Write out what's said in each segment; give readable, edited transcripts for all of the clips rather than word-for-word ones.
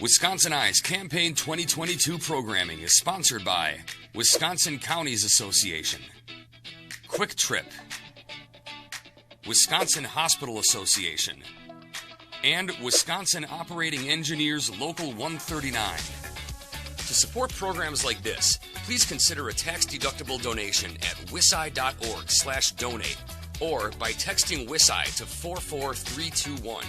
WisconsinEye's Campaign 2022 programming is sponsored by Wisconsin Counties Association, Quick Trip, Wisconsin Hospital Association, and Wisconsin Operating Engineers Local 139. To support programs like this, please consider a tax-deductible donation at wisci.org/donate or by texting WisCi to 44321.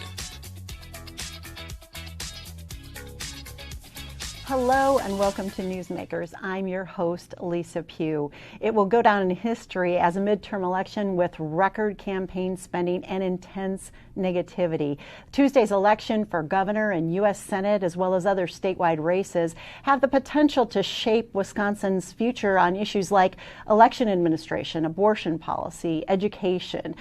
Hello and welcome to Newsmakers. I'm your host, Lisa Pugh. It will go down in history as a midterm election with record campaign spending and intense negativity. Tuesday's election for governor and U.S. Senate, as well as other statewide races, have the potential to shape Wisconsin's future on issues like election administration, abortion policy, education.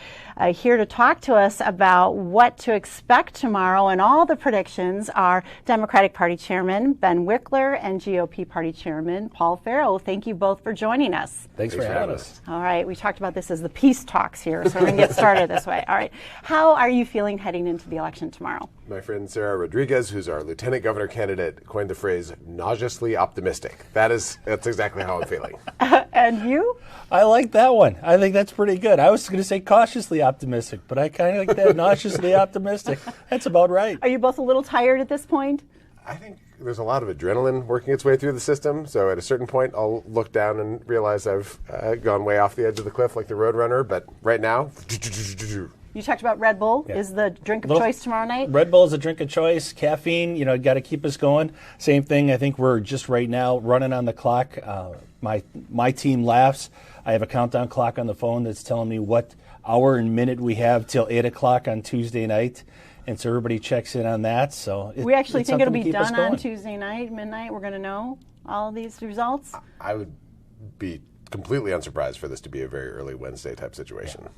Here to talk to us about what to expect tomorrow and all the predictions are Democratic Party Chairman Ben Wikler and GOP Party Chairman Paul Farrow. Thank you both for joining us. Thanks for having us. All right, we talked about this as the peace talks here, so we're going to get started this way. All right, how are you feeling heading into the election tomorrow? My friend Sarah Rodriguez, who's our lieutenant governor candidate, coined the phrase nauseously optimistic. That's exactly how I'm feeling. And you? I like that one. I think that's pretty good. I was going to say cautiously optimistic, but I kind of like that nauseously optimistic. That's about right. Are you both a little tired at this point? I think there's a lot of adrenaline working its way through the system, so at a certain point I'll look down and realize I've gone way off the edge of the cliff like the Roadrunner, but right now... You talked about Red Bull. Yeah. Is the drink of choice tomorrow night? Red Bull is a drink of choice. Caffeine, got to keep us going. Same thing. I think we're just right now running on the clock. My team laughs. I have a countdown clock on the phone that's telling me what hour and minute we have till 8 o'clock on Tuesday night. And so everybody checks in on that. So we actually think it'll be done on Tuesday night, midnight. We're going to know all of these results. I would be completely unsurprised for this to be a very early Wednesday type situation. Yeah.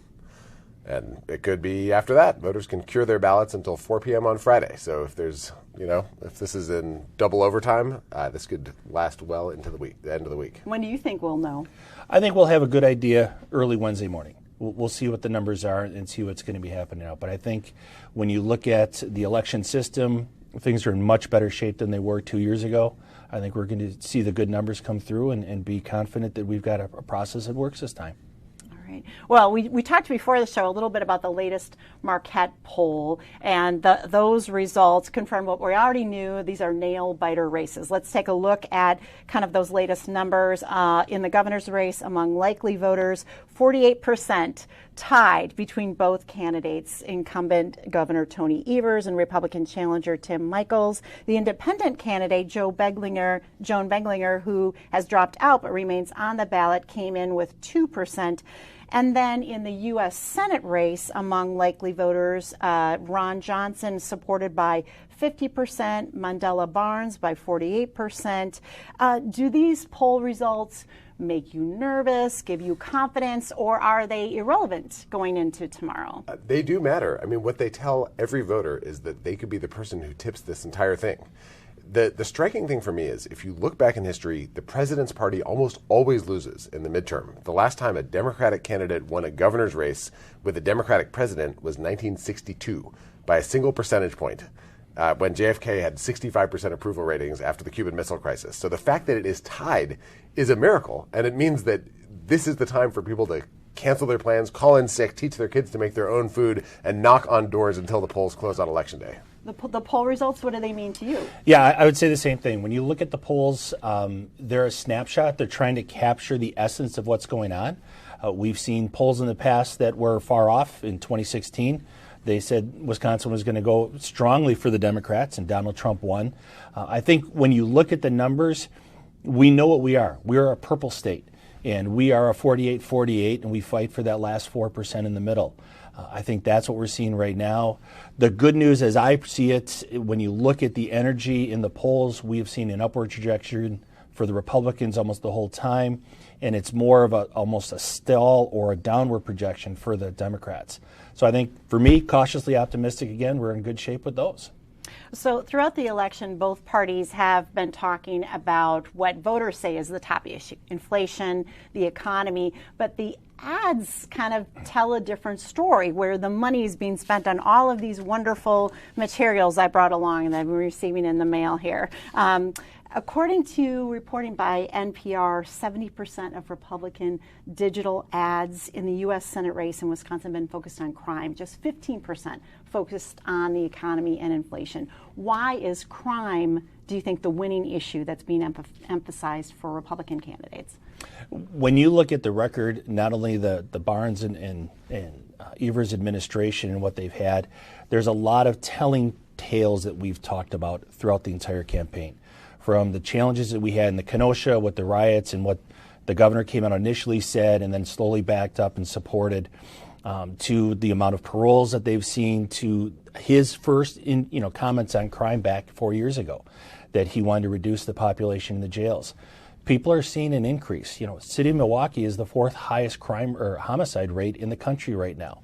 And it could be after that. Voters can cure their ballots until 4 p.m. on Friday. So if there's, if this is in double overtime, this could last well into the end of the week. When do you think we'll know? I think we'll have a good idea early Wednesday morning. We'll see what the numbers are and see what's going to be happening now. But I think when you look at the election system, things are in much better shape than they were 2 years ago. I think we're going to see the good numbers come through and be confident that we've got a process that works this time. Right. Well, we talked before the show a little bit about the latest Marquette poll, and those results confirm what we already knew. These are nail-biter races. Let's take a look at kind of those latest numbers. In the governor's race among likely voters, 48% tied between both candidates, incumbent Governor Tony Evers and Republican challenger Tim Michels. The independent candidate, Joan Beglinger, who has dropped out but remains on the ballot, came in with 2%. And then in the U.S. Senate race among likely voters, Ron Johnson supported by 50%, Mandela Barnes by 48%. Do these poll results make you nervous, give you confidence, or are they irrelevant going into tomorrow? They do matter. I mean, what they tell every voter is that they could be the person who tips this entire thing. The striking thing for me is, if you look back in history, the president's party almost always loses in the midterm. The last time a Democratic candidate won a governor's race with a Democratic president was 1962 by a single percentage point, when JFK had 65% approval ratings after the Cuban Missile Crisis. So the fact that it is tied is a miracle, and it means that this is the time for people to cancel their plans, call in sick, teach their kids to make their own food, and knock on doors until the polls close on Election Day. The poll results, what do they mean to you? Yeah, I would say the same thing. When you look at the polls, they're a snapshot. They're trying to capture the essence of what's going on. We've seen polls in the past that were far off. In 2016, they said Wisconsin was going to go strongly for the Democrats, and Donald Trump won. I think when you look at the numbers, we know what we are. We're a purple state, and we are a 48-48, and we fight for that last 4% in the middle. I think that's what we're seeing right now. The good news, as I see it, when you look at the energy in the polls, we have seen an upward trajectory for the Republicans almost the whole time, and it's more of almost a stall or a downward projection for the Democrats. So I think, for me, cautiously optimistic again, we're in good shape with those. So throughout the election, both parties have been talking about what voters say is the top issue, inflation, the economy, but the ads kind of tell a different story, where the money is being spent on all of these wonderful materials I brought along and that we're receiving in the mail here. According to reporting by NPR, 70% of Republican digital ads in the U.S. Senate race in Wisconsin have been focused on crime, just 15% focused on the economy and inflation. Why is crime, do you think, the winning issue that's being emphasized for Republican candidates? When you look at the record, not only the Barnes and Evers administration and what they've had, there's a lot of telling tales that we've talked about throughout the entire campaign. From the challenges that we had in the Kenosha with the riots and what the governor came out initially said and then slowly backed up and supported, to the amount of paroles that they've seen, to his first comments on crime back 4 years ago, that he wanted to reduce the population in the jails. People are seeing an increase. City of Milwaukee is the fourth highest crime or homicide rate in the country right now.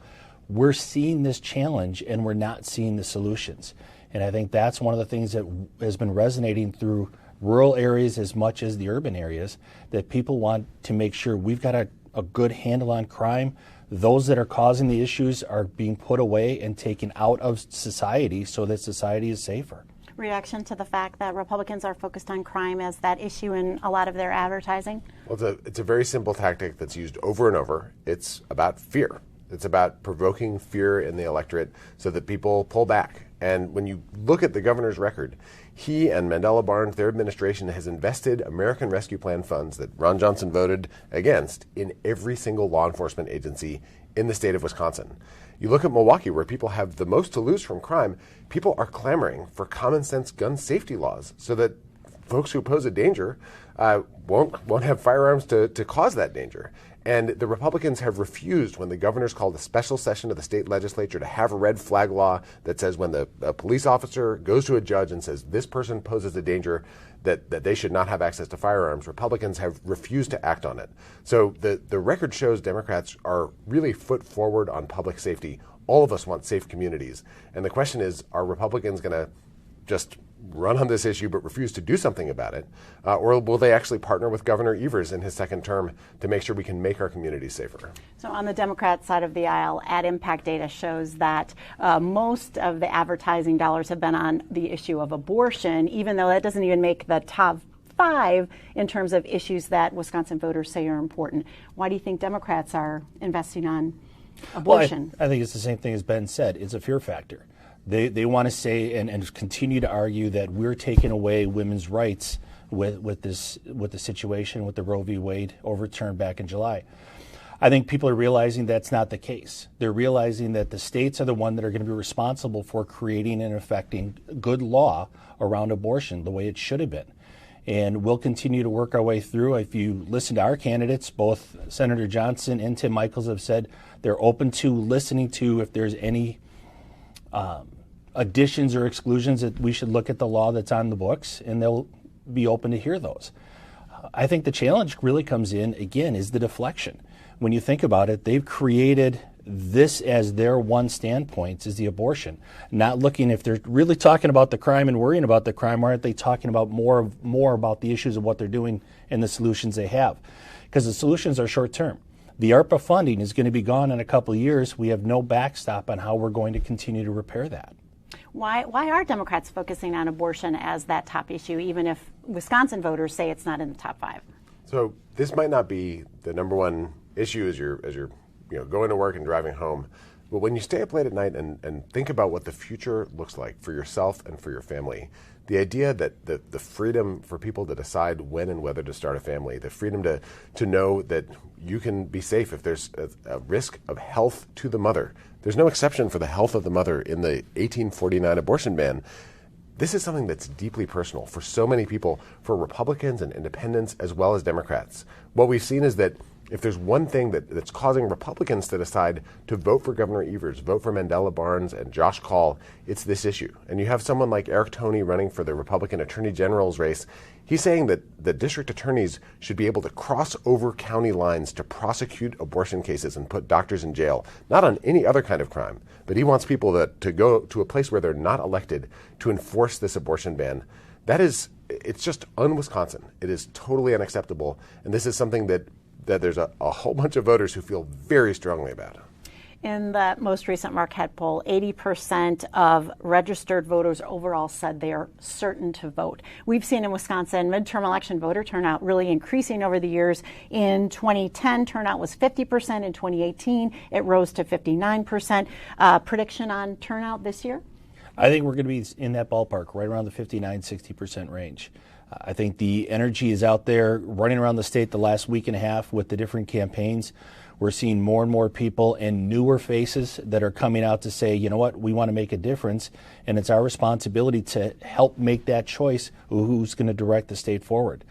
We're seeing this challenge and we're not seeing the solutions. And I think that's one of the things that has been resonating through rural areas as much as the urban areas, that people want to make sure we've got a good handle on crime. Those that are causing the issues are being put away and taken out of society so that society is safer. Reaction to the fact that Republicans are focused on crime as that issue in a lot of their advertising? Well, it's a very simple tactic that's used over and over. It's about fear. It's about provoking fear in the electorate so that people pull back. And when you look at the governor's record, he and Mandela Barnes, their administration, has invested American Rescue Plan funds that Ron Johnson voted against in every single law enforcement agency in the state of Wisconsin. You look at Milwaukee, where people have the most to lose from crime, people are clamoring for common sense gun safety laws so that folks who pose a danger won't have firearms to cause that danger. And the Republicans have refused, when the governor's called a special session of the state legislature, to have a red flag law that says when a police officer goes to a judge and says this person poses a danger, that they should not have access to firearms. Republicans have refused to act on it. So the record shows Democrats are really foot forward on public safety. All of us want safe communities. And the question is, are Republicans going to just run on this issue but refuse to do something about it? Or will they actually partner with Governor Evers in his second term to make sure we can make our communities safer? So on the Democrat side of the aisle, ad impact data shows that most of the advertising dollars have been on the issue of abortion, even though that doesn't even make the top 5 in terms of issues that Wisconsin voters say are important. Why do you think Democrats are investing on abortion? Well, I think it's the same thing as Ben said. It's a fear factor. They want to say and continue to argue that we're taking away women's rights with the situation with the Roe v. Wade overturned back in July. I think people are realizing that's not the case. They're realizing that the states are the one that are going to be responsible for creating and affecting good law around abortion the way it should have been. And we'll continue to work our way through. If you listen to our candidates, both Senator Johnson and Tim Michels have said they're open to listening to if there's any additions or exclusions that we should look at the law that's on the books, and they'll be open to hear those. I think the challenge really comes in, again, is the deflection. When you think about it, they've created this as their one standpoint, is the abortion. Not looking, if they're really talking about the crime and worrying about the crime, why aren't they talking about more about the issues of what they're doing and the solutions they have? Because the solutions are short term. The ARPA funding is going to be gone in a couple of years. We have no backstop on how we're going to continue to repair that. Why are Democrats focusing on abortion as that top issue, even if Wisconsin voters say it's not in the top 5? So this might not be the number one issue as you're going to work and driving home, but when you stay up late at night and think about what the future looks like for yourself and for your family, the idea that the freedom for people to decide when and whether to start a family, the freedom to know that you can be safe if there's a risk of health to the mother. There's no exception for the health of the mother in the 1849 abortion ban. This is something that's deeply personal for so many people, for Republicans and independents as well as Democrats. What we've seen is that if there's one thing that's causing Republicans to decide to vote for Governor Evers, vote for Mandela Barnes and Josh Kaul, it's this issue. And you have someone like Eric Toney running for the Republican Attorney General's race. He's saying that the district attorneys should be able to cross over county lines to prosecute abortion cases and put doctors in jail, not on any other kind of crime. But he wants people to go to a place where they're not elected to enforce this abortion ban. It's just un-Wisconsin. It is totally unacceptable. And this is something that that there's a whole bunch of voters who feel very strongly about. In the most recent Marquette poll, 80% of registered voters overall said they are certain to vote. We've seen in Wisconsin midterm election voter turnout really increasing over the years. In 2010, turnout was 50%. In 2018, it rose to 59%. Prediction on turnout this year? I think we're going to be in that ballpark, right around the 59-60% range. I think the energy is out there running around the state the last week and a half with the different campaigns. We're seeing more and more people and newer faces that are coming out to say, you know what, we want to make a difference, and it's our responsibility to help make that choice who's going to direct the state forward.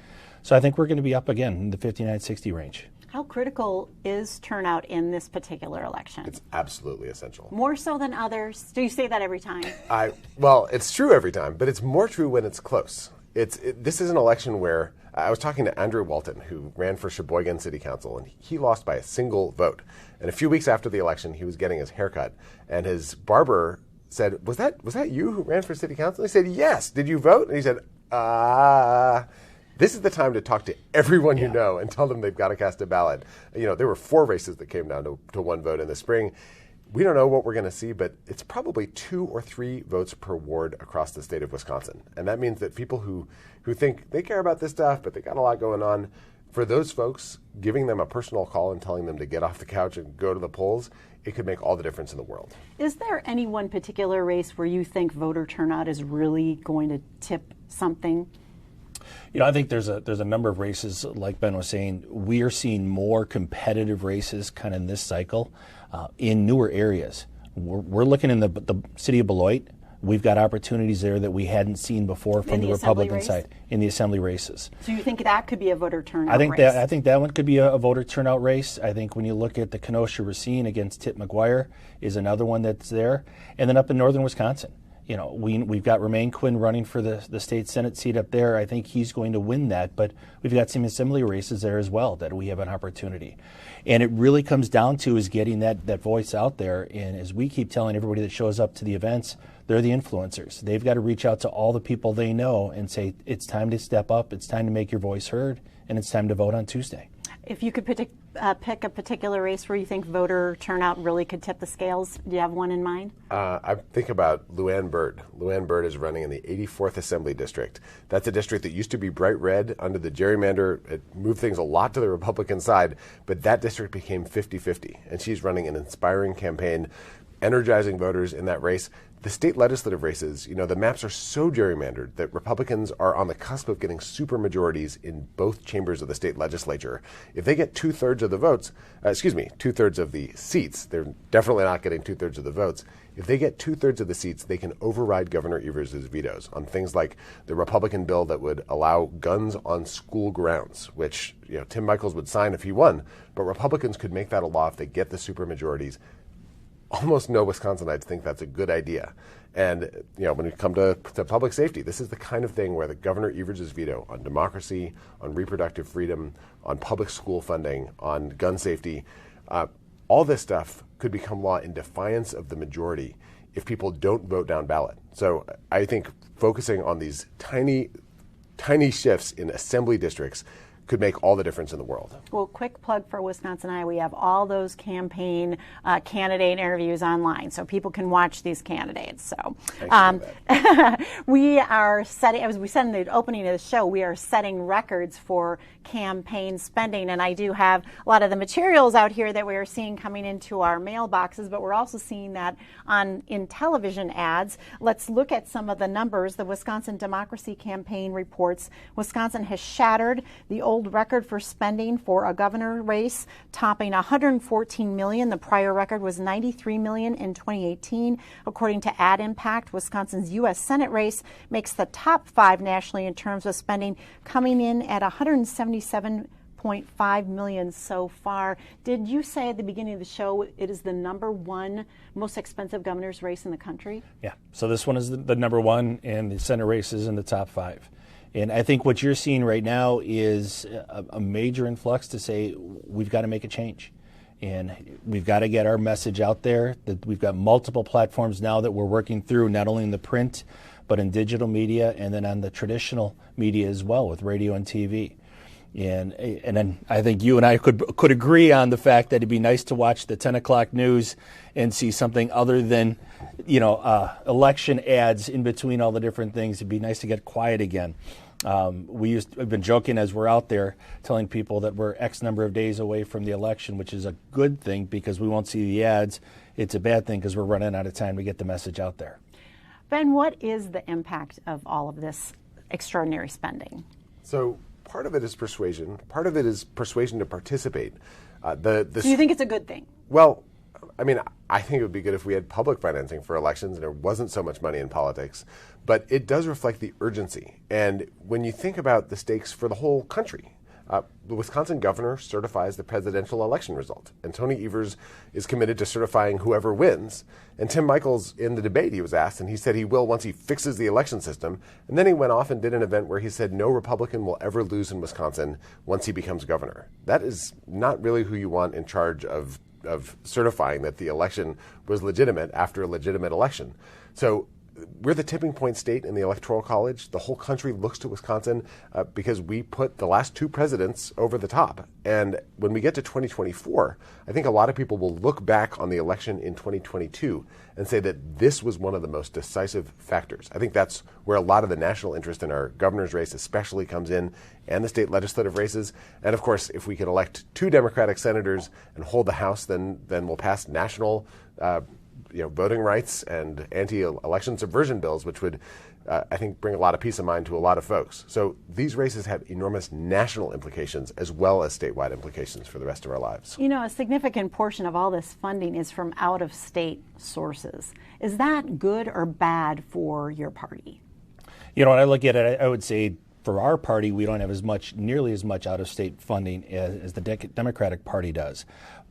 So I think we're going to be up again in the 59-60 range. How critical is turnout in this particular election? It's absolutely essential. More so than others? Do you say that every time? Well, it's true every time, but it's more true when it's close. This is an election where I was talking to Andrew Walton, who ran for Sheboygan City Council, and he lost by a single vote. And a few weeks after the election, he was getting his haircut, and his barber said, "Was that you who ran for City Council?" He said, "Yes. Did you vote?" And he said, This is the time to talk to everyone you know and tell them they've got to cast a ballot. You know, there were 4 races that came down to one vote in the spring. We don't know what we're going to see, but it's probably 2 or 3 votes per ward across the state of Wisconsin. And that means that people who think they care about this stuff, but they got a lot going on, for those folks, giving them a personal call and telling them to get off the couch and go to the polls, it could make all the difference in the world. Is there any one particular race where you think voter turnout is really going to tip something? You know, I think there's a number of races, like Ben was saying. We are seeing more competitive races kind of in this cycle in newer areas. We're looking in the city of Beloit. We've got opportunities there that we hadn't seen before from the Republican side in the assembly races. So you think that could be a voter turnout race? I think that one could be a voter turnout race. I think when you look at the Kenosha-Racine against Tip McGuire is another one that's there. And then up in northern Wisconsin, you know, we've got Romaine Quinn running for the state Senate seat up there. I think he's going to win that, but we've got some assembly races there as well that we have an opportunity. And it really comes down to is getting that voice out there. And as we keep telling everybody that shows up to the events, they're the influencers. They've got to reach out to all the people they know and say, it's time to step up, it's time to make your voice heard, and it's time to vote on Tuesday. If you could pick a particular race where you think voter turnout really could tip the scales, do you have one in mind? I think about Luann Byrd. Luann Byrd is running in the 84th Assembly District. That's a district that used to be bright red under the gerrymander. It moved things a lot to the Republican side, but that district became 50-50, and she's running an inspiring campaign, energizing voters in that race. The state legislative races, you know, the maps are so gerrymandered that Republicans are on the cusp of getting supermajorities in both chambers of the state legislature. If they get 2/3 of the votes, 2/3 of the seats, they're definitely not getting 2/3 of the votes. If they get 2/3 of the seats, they can override Governor Evers' vetoes on things like the Republican bill that would allow guns on school grounds, which, you know, Tim Michels would sign if he won. But Republicans could make that a law if they get the supermajorities. Almost no Wisconsinites think that's a good idea. And, you know, when we come to public safety, this is the kind of thing where the Governor Evers' veto on democracy, on reproductive freedom, on public school funding, on gun safety, all this stuff could become law in defiance of the majority if people don't vote down ballot. So I think focusing on these tiny shifts in assembly districts could make all the difference in the world. Well, quick plug for WisconsinEye. We have all those campaign candidate interviews online, so people can watch these candidates. So we are setting, as we said in the opening of the show, we are setting records for campaign spending, and I do have a lot of the materials out here that we are seeing coming into our mailboxes, but we're also seeing that in television ads. Let's look at some of the numbers. The Wisconsin Democracy Campaign reports Wisconsin has shattered the old record for spending for a governor race, topping $114 million. The prior record was $93 million in 2018. According to Ad Impact, Wisconsin's U.S. Senate race makes the top 5 nationally in terms of spending, coming in at $177.5 million so far. Did you say at the beginning of the show it is the #1 most expensive governor's race in the country? Yeah. So this one is the #1, and the Senate race is in the top 5. And I think what you're seeing right now is a major influx to say we've got to make a change. And we've got to get our message out there. That we've got multiple platforms now that we're working through, not only in the print, but in digital media and then on the traditional media as well with radio and TV. And then I think you and I could agree on the fact that it'd be nice to watch the 10 o'clock news and see something other than, election ads in between all the different things. It'd be nice to get quiet again. We've been joking as we're out there telling people that we're X number of days away from the election, which is a good thing because we won't see the ads. It's a bad thing because we're running out of time to get the message out there. Ben, what is the impact of all of this extraordinary spending? So part of it is persuasion. Part of it is persuasion to participate. Do you think it's a good thing? Well, I mean, I think it would be good if we had public financing for elections and there wasn't so much money in politics. But it does reflect the urgency. And when you think about the stakes for the whole country, the Wisconsin governor certifies the presidential election result. And Tony Evers is committed to certifying whoever wins. And Tim Michels, in the debate, he was asked, and he said he will once he fixes the election system. And then he went off and did an event where he said no Republican will ever lose in Wisconsin once he becomes governor. That is not really who you want in charge of certifying that the election was legitimate after a legitimate election. So we're the tipping point state in the Electoral College. The whole country looks to Wisconsin because we put the last two presidents over the top. And when we get to 2024, I think a lot of people will look back on the election in 2022 and say that this was one of the most decisive factors. I think that's where a lot of the national interest in our governor's race especially comes in, and the state legislative races. And of course, if we can elect two Democratic senators and hold the House, then we'll pass national voting rights and anti-election subversion bills, which would, I think, bring a lot of peace of mind to a lot of folks. So these races have enormous national implications as well as statewide implications for the rest of our lives. A significant portion of all this funding is from out-of-state sources. Is that good or bad for your party? When I look at it, I would say for our party, we don't have nearly as much out-of-state funding as the Democratic Party does.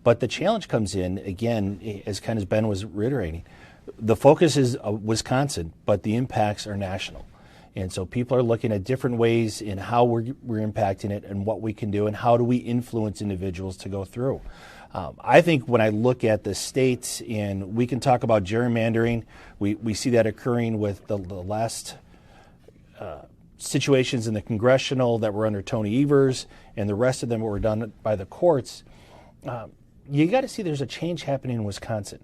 But the challenge comes in, again, as kind of Ben was reiterating, the focus is Wisconsin, but the impacts are national. And so people are looking at different ways in how we're impacting it and what we can do and how do we influence individuals to go through. I think when I look at the states, and we can talk about gerrymandering, we see that occurring with the last situations in the congressional that were under Tony Evers and the rest of them were done by the courts. You got to see there's a change happening in Wisconsin.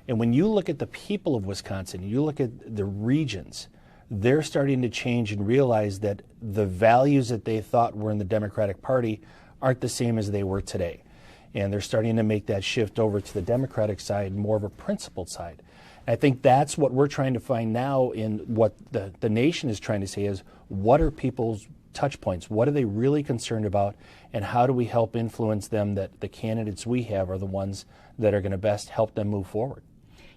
And when you look at the people of Wisconsin, you look at the regions, they're starting to change and realize that the values that they thought were in the Democratic Party aren't the same as they were today. And they're starting to make that shift over to the Democratic side, more of a principled side. I think that's what we're trying to find now, in what the nation is trying to say is, what are people's touch points? What are they really concerned about? And how do we help influence them that the candidates we have are the ones that are going to best help them move forward?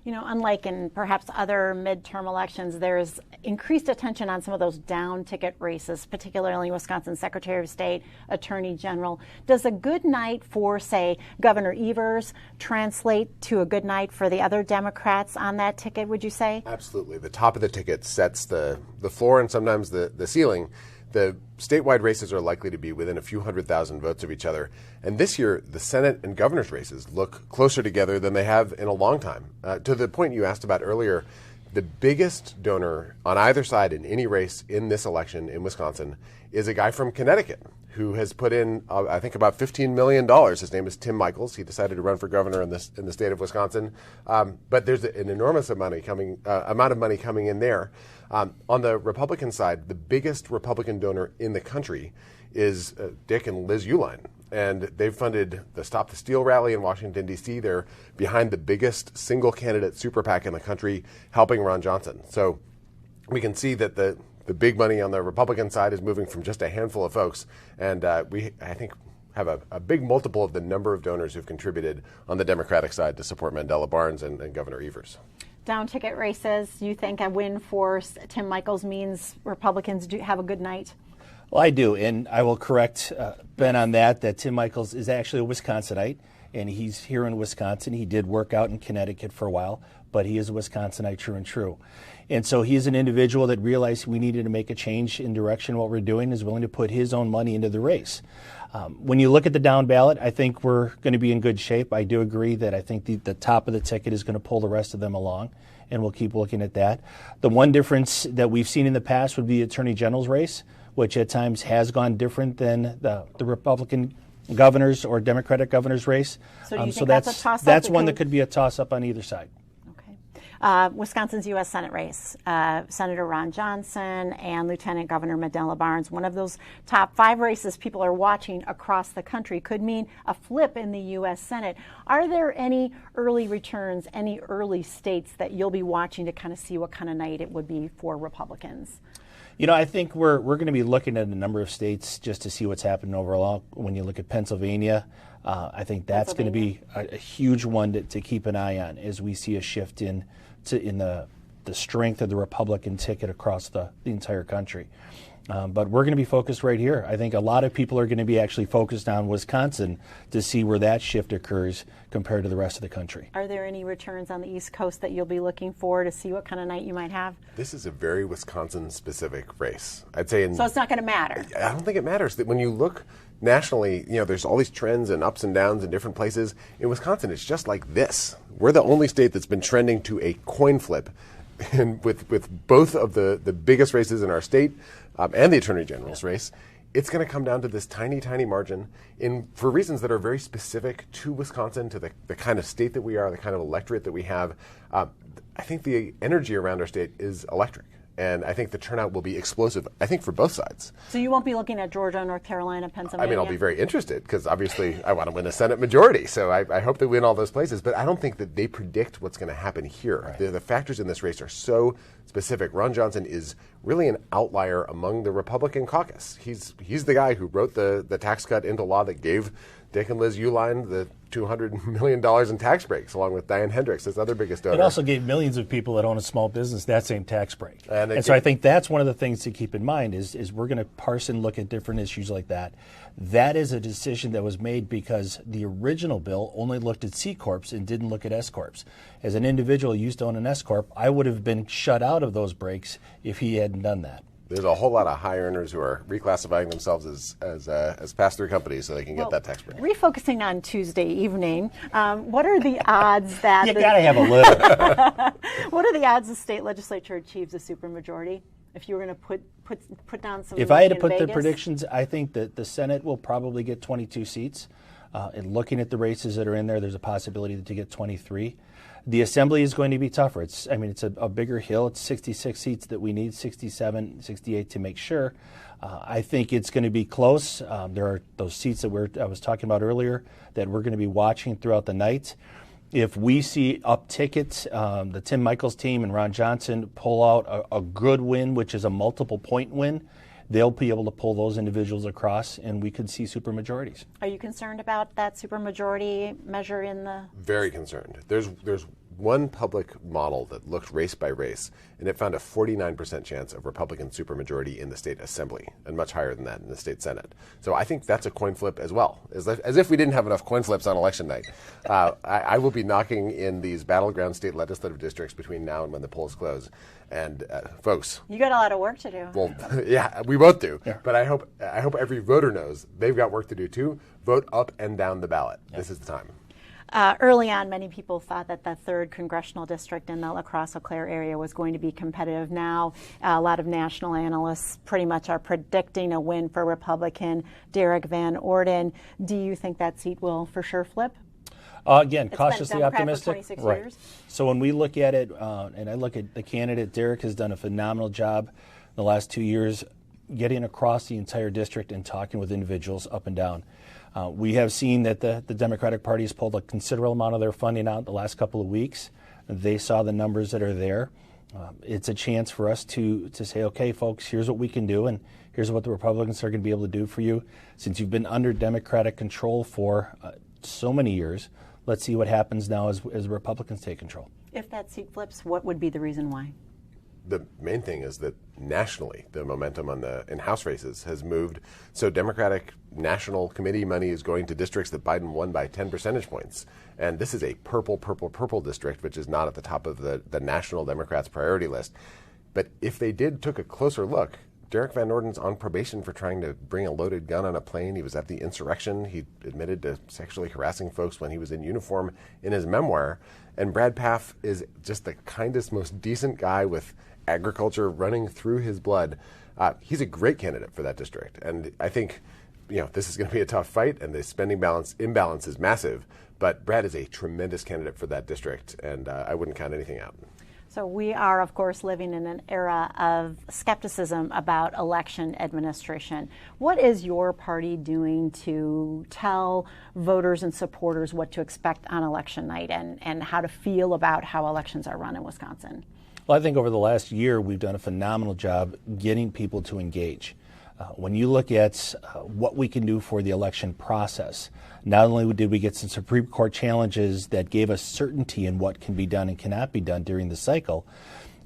Unlike in perhaps other midterm elections, there's increased attention on some of those down ticket races, particularly Wisconsin Secretary of State, Attorney General. Does a good night for, say, Governor Evers translate to a good night for the other Democrats on that ticket, would you say? Absolutely. The top of the ticket sets the floor and sometimes the ceiling. The statewide races are likely to be within a few 100,000 votes of each other. And this year, the Senate and governor's races look closer together than they have in a long time. To the point you asked about earlier, the biggest donor on either side in any race in this election in Wisconsin is a guy from Connecticut who has put in, I think, about $15 million. His name is Tim Michels. He decided to run for governor in the state of Wisconsin. But there's an enormous amount of money coming in there. On the Republican side, the biggest Republican donor in the country is Dick and Liz Uihlein. And they've funded the Stop the Steal rally in Washington, D.C. They're behind the biggest single candidate super PAC in the country, helping Ron Johnson. So we can see that the big money on the Republican side is moving from just a handful of folks. And I think, have a big multiple of the number of donors who've contributed on the Democratic side to support Mandela Barnes and Governor Evers. Down ticket races, you think a win for Tim Michels means Republicans do have a good night? Well, I do, and I will correct Ben on that Tim Michels is actually a Wisconsinite, and he's here in Wisconsin. He did work out in Connecticut for a while, but he is a Wisconsinite true and true. And so he is an individual that realized we needed to make a change in direction. What we're doing is willing to put his own money into the race. When you look at the down ballot, I think we're going to be in good shape. I do agree that I think the top of the ticket is going to pull the rest of them along, and we'll keep looking at that. The one difference that we've seen in the past would be the Attorney General's race. which at times has gone different than the Republican governor's or Democratic governor's race. So do you think that's a toss-up? That's one that could be a toss-up on either side. Wisconsin's U.S. Senate race, Senator Ron Johnson and Lieutenant Governor Medela Barnes, one of those top 5 races people are watching across the country, could mean a flip in the U.S. Senate. Are there any early returns, any early states that you'll be watching to kind of see what kind of night it would be for Republicans? I think we're going to be looking at a number of states just to see what's happening overall. When you look at Pennsylvania, I think that's going to be a huge one to keep an eye on as we see a shift in the strength of the Republican ticket across the entire country. But we're going to be focused right here. I think a lot of people are going to be actually focused on Wisconsin to see where that shift occurs compared to the rest of the country. Are there any returns on the East Coast that you'll be looking for to see what kind of night you might have? This is a very Wisconsin-specific race. I'd say. So it's not going to matter? I don't think it matters. When you look nationally, there's all these trends and ups and downs in different places. In Wisconsin, it's just like this. We're the only state that's been trending to a coin flip, and with both of the biggest races in our state and the Attorney General's race. It's going to come down to this tiny, tiny margin for reasons that are very specific to Wisconsin, to the kind of state that we are, the kind of electorate that we have. I think the energy around our state is electric. And I think the turnout will be explosive, I think, for both sides. So you won't be looking at Georgia, North Carolina, Pennsylvania? I mean, I'll be very interested because obviously I want to win a Senate majority. So I hope they win all those places. But I don't think that they predict what's going to happen here. Right. The factors in this race are so specific. Ron Johnson is really an outlier among the Republican caucus. He's the guy who wrote the tax cut into law that gave Dick and Liz Uihlein the $200 million in tax breaks, along with Diane Hendricks, his other biggest donor. It also gave millions of people that own a small business that same tax break. And so I think that's one of the things to keep in mind is we're going to parse and look at different issues like that. That is a decision that was made because the original bill only looked at C Corps and didn't look at S Corps. As an individual who used to own an S Corp, I would have been shut out of those breaks if he hadn't done that. There's a whole lot of high earners who are reclassifying themselves as pass-through companies so they can get that tax break. Refocusing on Tuesday evening, what are the odds that you got to have a little? What are the odds the state legislature achieves a supermajority? If you were going to put down some. If I had to put the predictions, I think that the Senate will probably get 22 seats. And looking at the races that are in there, there's a possibility to get 23. The Assembly is going to be tougher. It's a bigger hill. It's 66 seats that we need, 67, 68 to make sure. I think it's going to be close. There are those seats that I was talking about earlier that we're going to be watching throughout the night. If we see up tickets, the Tim Michaels team and Ron Johnson pull out a good win, which is a multiple point win, they'll be able to pull those individuals across, and we could see supermajorities. Are you concerned about that supermajority measure in the? Very concerned. There's one public model that looked race by race, and it found a 49% chance of Republican supermajority in the state assembly, and much higher than that in the state Senate. So I think that's a coin flip as well. As if we didn't have enough coin flips on election night. I will be knocking in these battleground state legislative districts between now and when the polls close. And folks, you got a lot of work to do. Well, yeah, we both do. Yeah. But I hope every voter knows they've got work to do too. Vote up and down the ballot. Yeah. This is the time. Early on, many people thought that the 3rd congressional district in the La Crosse-Eau Claire area was going to be competitive. Now, a lot of national analysts pretty much are predicting a win for Republican Derek Van Orden. Do you think that seat will for sure flip? Again, cautiously optimistic. For 26 years. So when we look at it, and I look at the candidate, Derek has done a phenomenal job the last 2 years getting across the entire district and talking with individuals up and down. We have seen that the Democratic Party has pulled a considerable amount of their funding out the last couple of weeks. They saw the numbers that are there. It's a chance for us to say, okay, folks, here's what we can do, and here's what the Republicans are going to be able to do for you. Since you've been under Democratic control for so many years, let's see what happens now as Republicans take control. If that seat flips, what would be the reason why? The main thing is that nationally, the momentum in House races has moved. So Democratic National Committee money is going to districts that Biden won by 10 percentage points. And this is a purple district, which is not at the top of the national Democrats' priority list. But if they took a closer look, Derek Van Norden's on probation for trying to bring a loaded gun on a plane. He was at the insurrection. He admitted to sexually harassing folks when he was in uniform in his memoir. And Brad Pfaff is just the kindest, most decent guy with agriculture running through his blood. He's a great candidate for that district. And I think, this is going to be a tough fight, and the spending imbalance is massive. But Brad is a tremendous candidate for that district, and I wouldn't count anything out. So we are, of course, living in an era of skepticism about election administration. What is your party doing to tell voters and supporters what to expect on election night and how to feel about how elections are run in Wisconsin? Well, I think over the last year, we've done a phenomenal job getting people to engage. When you look at what we can do for the election process, not only did we get some Supreme Court challenges that gave us certainty in what can be done and cannot be done during the cycle,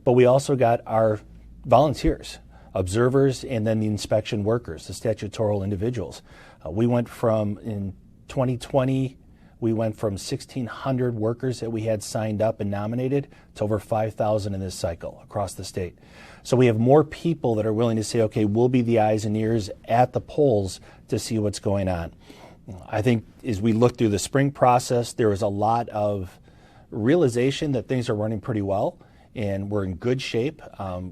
but we also got our volunteers, observers, and then the inspection workers, the statutory individuals. We went from, in 2020, we went from 1,600 workers that we had signed up and nominated to over 5,000 in this cycle across the state. So we have more people that are willing to say, okay, we'll be the eyes and ears at the polls to see what's going on. I think as we look through the spring process, there was a lot of realization that things are running pretty well and we're in good shape.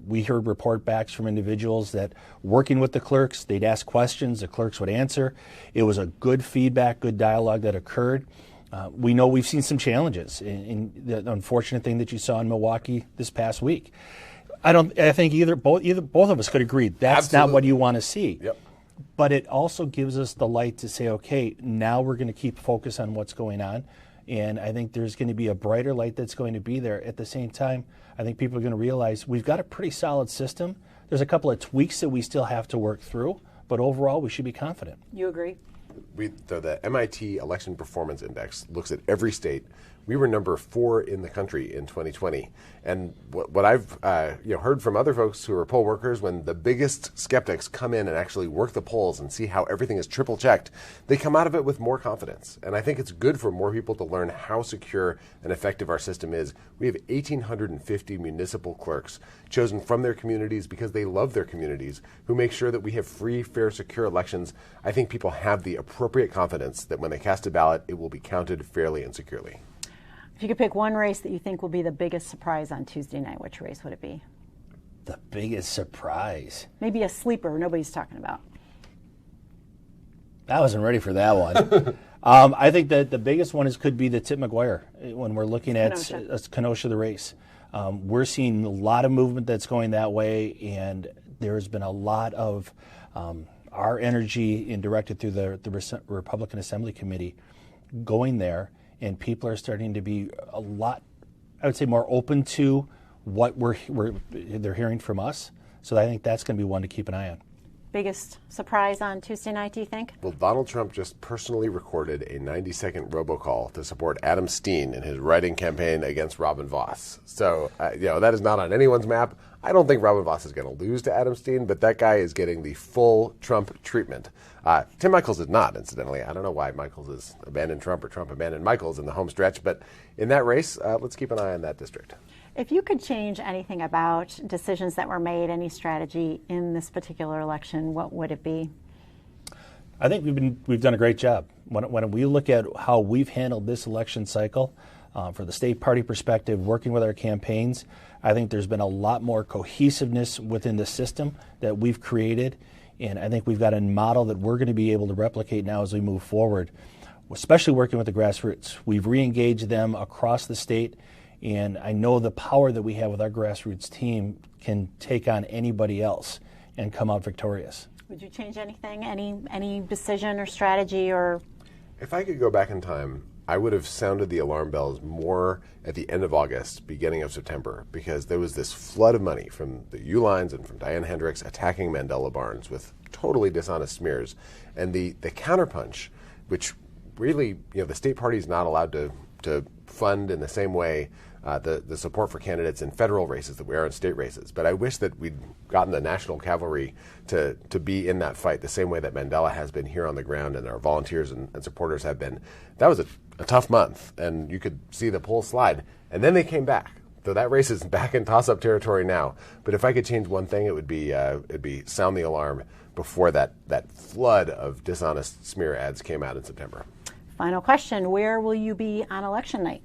We heard report backs from individuals that working with the clerks, they'd ask questions, the clerks would answer. It was a good feedback, good dialogue that occurred. We know we've seen some challenges in the unfortunate thing that you saw in Milwaukee this past week. I think both of us could agree that's Absolutely. not what you want to see. Yep. But it also gives us the light to say, okay, now we're going to keep focus on what's going on. And I think there's going to be a brighter light that's going to be there. At the same time, I think people are going to realize we've got a pretty solid system. There's a couple of tweaks that we still have to work through, but overall we should be confident. You agree? The MIT Election Performance Index looks at every state. We were number 4 in the country in 2020. And what I've heard from other folks who are poll workers, when the biggest skeptics come in and actually work the polls and see how everything is triple checked, they come out of it with more confidence. And I think it's good for more people to learn how secure and effective our system is. We have 1,850 municipal clerks chosen from their communities because they love their communities, who make sure that we have free, fair, secure elections. I think people have the appropriate confidence that when they cast a ballot, it will be counted fairly and securely. If you could pick one race that you think will be the biggest surprise on Tuesday night, which race would it be? The biggest surprise? Maybe a sleeper nobody's talking about. I wasn't ready for that one. I think that the biggest one could be the Tip McGuire when we're looking at Kenosha the race. We're seeing a lot of movement that's going that way, and there's been a lot of our energy directed through the Republican Assembly Committee going there. And people are starting to be a lot, I would say, more open to what they're hearing from us. So I think that's going to be one to keep an eye on. Biggest surprise on Tuesday night, do you think? Well, Donald Trump just personally recorded a 90-second robocall to support Adam Steen in his writing campaign against Robin Vos. So, that is not on anyone's map. I don't think Robin Vos is going to lose to Adam Steen, but that guy is getting the full Trump treatment. Tim Michels is not, incidentally. I don't know why Michels has abandoned Trump or Trump abandoned Michels in the home stretch, but in that race, let's keep an eye on that district. If you could change anything about decisions that were made, any strategy in this particular election, what would it be? I think we've done a great job. When we look at how we've handled this election cycle, for the state party perspective, working with our campaigns, I think there's been a lot more cohesiveness within the system that we've created, and I think we've got a model that we're going to be able to replicate now as we move forward, especially working with the grassroots. We've re-engaged them across the state, and I know the power that we have with our grassroots team can take on anybody else and come out victorious. Would you change anything, any decision or strategy or? If I could go back in time, I would have sounded the alarm bells more at the end of August, beginning of September, because there was this flood of money from the Uihleins and from Diane Hendricks attacking Mandela Barnes with totally dishonest smears. And the counterpunch, which really, the state party is not allowed to fund in the same way the support for candidates in federal races that we are in state races. But I wish that we'd gotten the national cavalry to be in that fight the same way that Mandela has been here on the ground and our volunteers and supporters have been. That was a tough month, and you could see the polls slide. And then they came back. though that race is back in toss-up territory now. But if I could change one thing, it'd be sound the alarm before that flood of dishonest smear ads came out in September. Final question, where will you be on election night?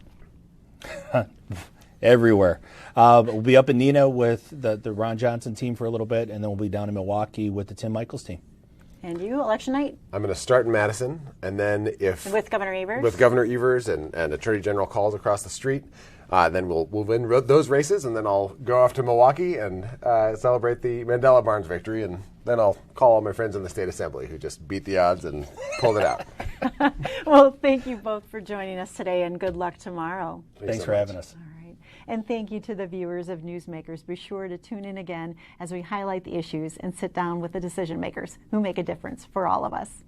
Everywhere. We'll be up in Neenah with the Ron Johnson team for a little bit, and then we'll be down in Milwaukee with the Tim Michaels team. And you, election night? I'm going to start in Madison, and then With Governor Evers? With Governor Evers and Attorney General calls across the street, then we'll win those races, and then I'll go off to Milwaukee and celebrate the Mandela Barnes victory, and then I'll call all my friends in the state assembly who just beat the odds and pulled it out. Well, thank you both for joining us today, and good luck tomorrow. Thanks for having us. All right. And thank you to the viewers of Newsmakers. Be sure to tune in again as we highlight the issues and sit down with the decision makers who make a difference for all of us.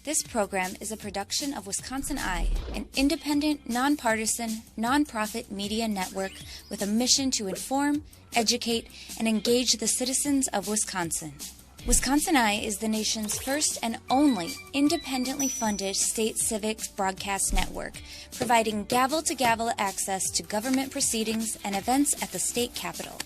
This program is a production of WisconsinEye, an independent, nonpartisan, nonprofit media network with a mission to inform, educate, and engage the citizens of Wisconsin. WisconsinEye is the nation's first and only independently funded state civics broadcast network, providing gavel-to-gavel access to government proceedings and events at the state capitol.